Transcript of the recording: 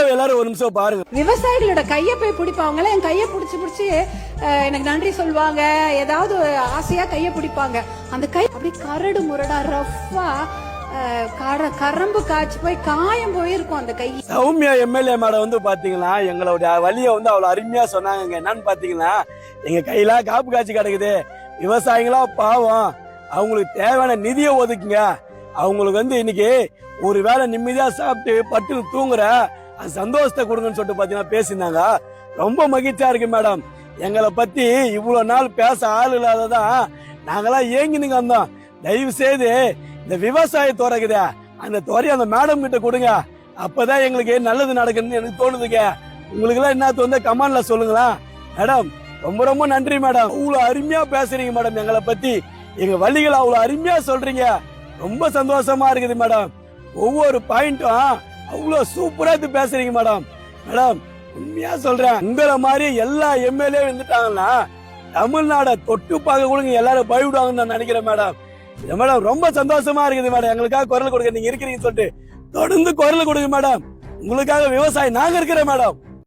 வீடியோவை எல்லாரும் ஒரு நிமிஷம் பாருங்க. விவசாயிகளோட கையை போய் பிடிப்பாங்க, என் கையை பிடிச்சி எனக்கு நன்றி சொல்லுவாங்க, ஏதாவது ஆசையா கையை பிடிப்பாங்க. அந்த கை அப்படி கரடு முரடா ரஃப்பா கரம்பு காய்ச்சி போய் காயம் போயிருக்கும் அந்த கை. சௌமியா எம்எல்ஏ மேடம் வந்து பாத்தீங்கன்னா எங்களுடைய வழியை வந்து அவ்வளவு அருமையா சொன்னாங்க. என்னன்னு பாத்தீங்கன்னா எங்க கையில காப்பு காய்ச்சி கிடக்குது, விவசாயிகளா பாவம், அவங்களுக்கு தேவையான நிதியை ஒதுக்குங்க, அவங்களுக்கு வந்து இன்னைக்கு ஒரு வேளை நிம்மதியா சாப்பிட்டு பட்டுன்னு தூங்குற அந்த சந்தோஷத்தை கொடுங்கன்னு சொல்லிட்டு பாத்தீங்கன்னா பேசியிருந்தாங்க. ரொம்ப மகிழ்ச்சியா இருக்கு மேடம். எங்களை பத்தி இவ்வளவு நாள் பேச ஆள் இல்லாததான் நாங்கெல்லாம் ஏங்கினுங்க வந்தோம். தயவு செய்து இந்த விவசாய துறைக்குத அந்த துறையை அந்த மேடம் கிட்ட கொடுங்க, அப்பதான் எங்களுக்கு நல்லது நடக்குன்னு எனக்கு தோணுதுங்க. உங்களுக்கு எல்லாம் என்ன வந்து கமெண்ட்ல சொல்லுங்களா மேடம். ரொம்ப ரொம்ப நன்றி மேடம், அவ்வளவு அருமையா பேசுறீங்க மேடம். எங்களை பத்தி எங்க வழிகளை அவ்வளவு அருமையா சொல்றீங்க, ரொம்ப சந்தோஷமா இருக்குது மேடம். ஒவ்வொரு பாயிண்டும் அவ்வளவு சூப்பரா பேசுறீங்க மேடம். மேடம் உண்மையா சொல்றேன், உங்களை மாதிரி எல்லா எம்எல்ஏ வந்துட்டாங்கன்னா தமிழ்நாட தொட்டு பார்க்க கூட எல்லாரும் பயப்படுவாங்கன்னு நான் நினைக்கிறேன் மேடம். மேடம் ரொம்ப சந்தோஷமா இருக்குது மேடம். எங்களுக்காக குரல் கொடுக்க நீங்க இருக்கிறீங்கன்னு சொல்லிட்டு தொடர்ந்து குரல் கொடுங்க மேடம். உங்களுக்காக விவசாயி நாங்க இருக்கிறேன் மேடம்.